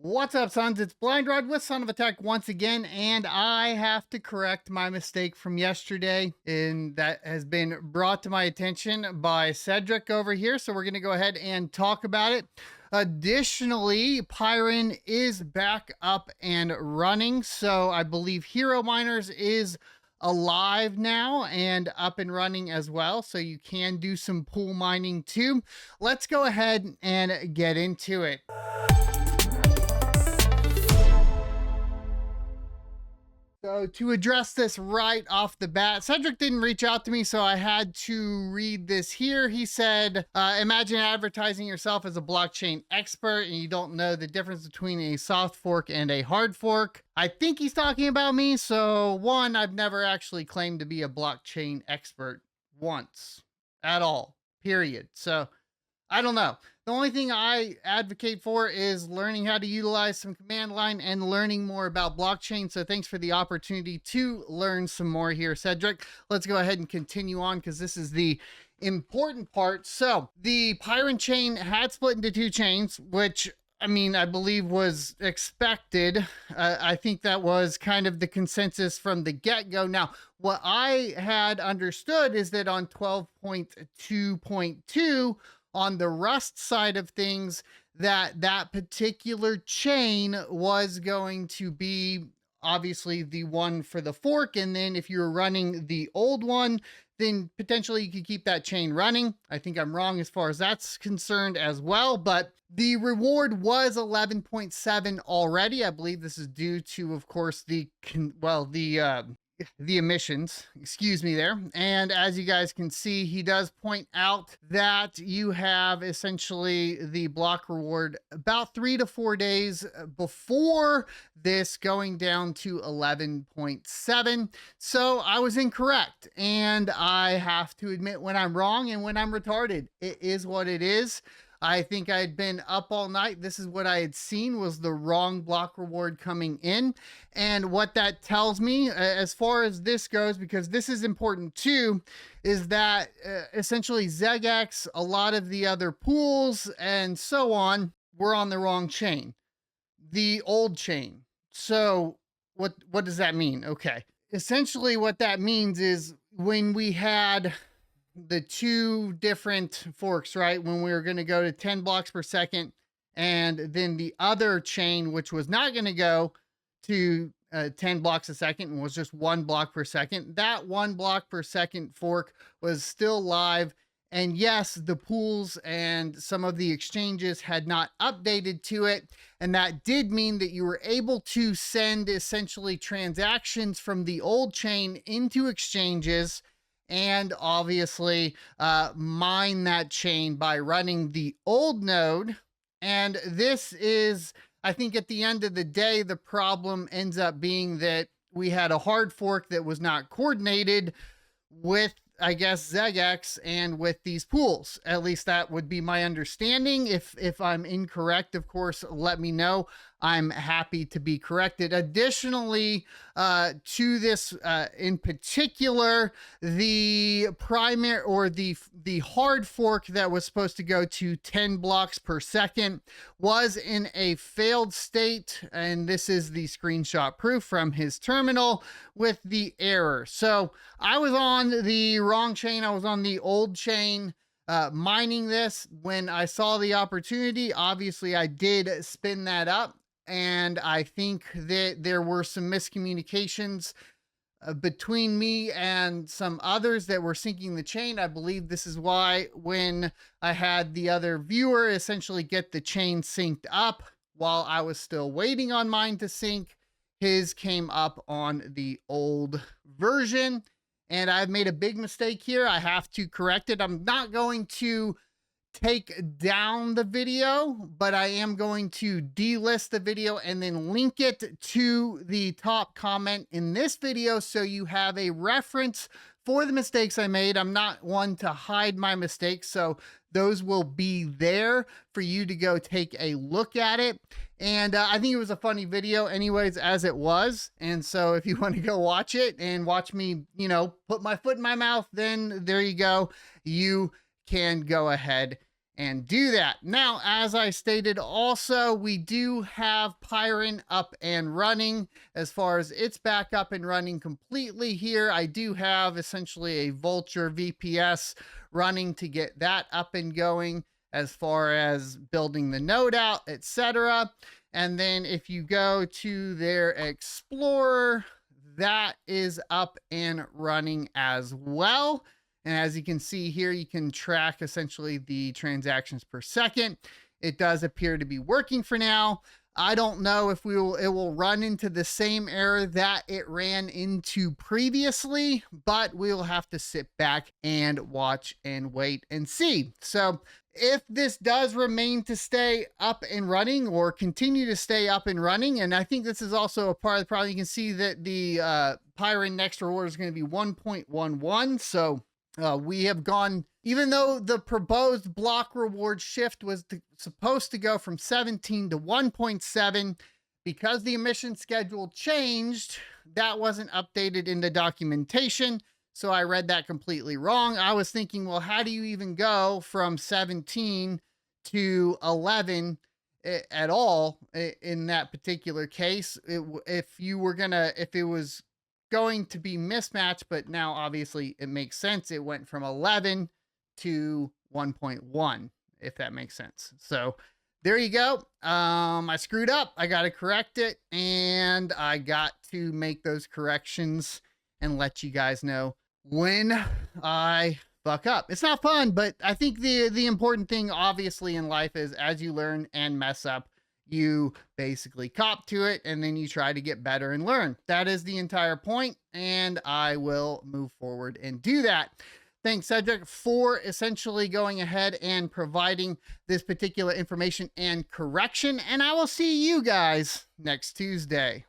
What's up, sons? It's Blind Rod with Son of a Tech once again, and I have to correct my mistake from yesterday, and that has been brought to my attention by Cedric over here. So we're going to go ahead and talk about it. Additionally, Pyron is back up and running. So I believe Hero Miners is alive now and up and running as well. So you can do some pool mining too. Let's go ahead and get into it. So to address this right off the bat, Cedric didn't reach out to me, so I had to read this here. He said, imagine advertising yourself as a blockchain expert and you don't know the difference between a soft fork and a hard fork. I think he's talking about me. So one, I've never actually claimed to be a blockchain expert once at all, period. So I don't know. The only thing I advocate for is learning how to utilize some command line and learning more about blockchain. So thanks for the opportunity to learn some more here, Cedric. Let's go ahead and continue on because this is the important part. So the Pyron chain had split into two chains, which I believe was expected. I think that was kind of the consensus from the get-go. Now, what I had understood is that on 12.2.2, on the Rust side of things, that particular chain was going to be obviously the one for the fork. And then if you're running the old one, then potentially you could keep that chain running. I think I'm wrong as far as that's concerned as well, but the reward was 11.7 already. I believe this is due to, of course, the emissions, excuse me there. And as you guys can see, he does point out that you have essentially the block reward about 3 to 4 days before this going down to 11.7. So I was incorrect, and I have to admit when I'm wrong and when I'm retarded. It is what it is. I think I had been up all night. This is what I had seen was the wrong block reward coming in. And what that tells me as far as this goes, because this is important too, is that essentially ZEGX, a lot of the other pools and so on were on the wrong chain, the old chain. So what does that mean? Okay. Essentially what that means is when we had the two different forks, right? When we were going to go to 10 blocks per second, and then the other chain, which was not going to go to 10 blocks a second and was just 1 block per second, that 1 block per second fork was still live. And yes, the pools and some of the exchanges had not updated to it. And that did mean that you were able to send essentially transactions from the old chain into exchanges and obviously mine that chain by running the old node. And this is, I think at the end of the day, the problem ends up being that we had a hard fork that was not coordinated with, I guess, ZEGX and with these pools. At least that would be my understanding. If I'm incorrect, of course, let me know. I'm happy to be corrected. Additionally, to this in particular, the primary or the hard fork that was supposed to go to 10 blocks per second was in a failed state. And this is the screenshot proof from his terminal with the error. So I was on the wrong chain. I was on the old chain. Mining this when I saw the opportunity. Obviously, I did spin that up. And I think that there were some miscommunications between me and some others that were syncing the chain. I believe this is why when I had the other viewer essentially get the chain synced up while I was still waiting on mine to sync, his came up on the old version. And I've made a big mistake here. I have to correct it. I'm not going to take down the video, but I am going to delist the video and then link it to the top comment in this video so you have a reference for the mistakes I made. I'm not one to hide my mistakes, so those will be there for you to go take a look at it. And I think it was a funny video anyways, as it was. And so if you want to go watch it and watch me, put my foot in my mouth, then there you go. You can go ahead and do that. Now, as I stated also, we do have Pyron up and running. As far as it's back up and running completely here, I do have essentially a Vulture VPS running to get that up and going as far as building the node out, etc. And then if you go to their Explorer, that is up and running as well. And as you can see here, you can track essentially the transactions per second. It does appear to be working for now. I don't know if it will run into the same error that it ran into previously, but we'll have to sit back and watch and wait and see. So if this does remain to stay up and running or continue to stay up and running, and I think this is also a part of the problem, you can see that the Pyron next reward is going to be 1.11. So we have gone, even though the proposed block reward shift was supposed to go from 17 to 1.7, because the emission schedule changed, that wasn't updated in the documentation. So I read that completely wrong. I was thinking, well, how do you even go from 17 to 11 at all in that particular case? If it was going to be mismatched, but now obviously it makes sense. It went from 11 to 1.1, if that makes sense. So there you go. I screwed up. I got to correct it, and I got to make those corrections and let you guys know when I fuck up. It's not fun, but I think the important thing obviously in life is, as you learn and mess up, you basically cop to it and then you try to get better and learn. That is the entire point, and I will move forward and do that. Thanks, Cedric, for essentially going ahead and providing this particular information and correction, and I will see you guys next Tuesday.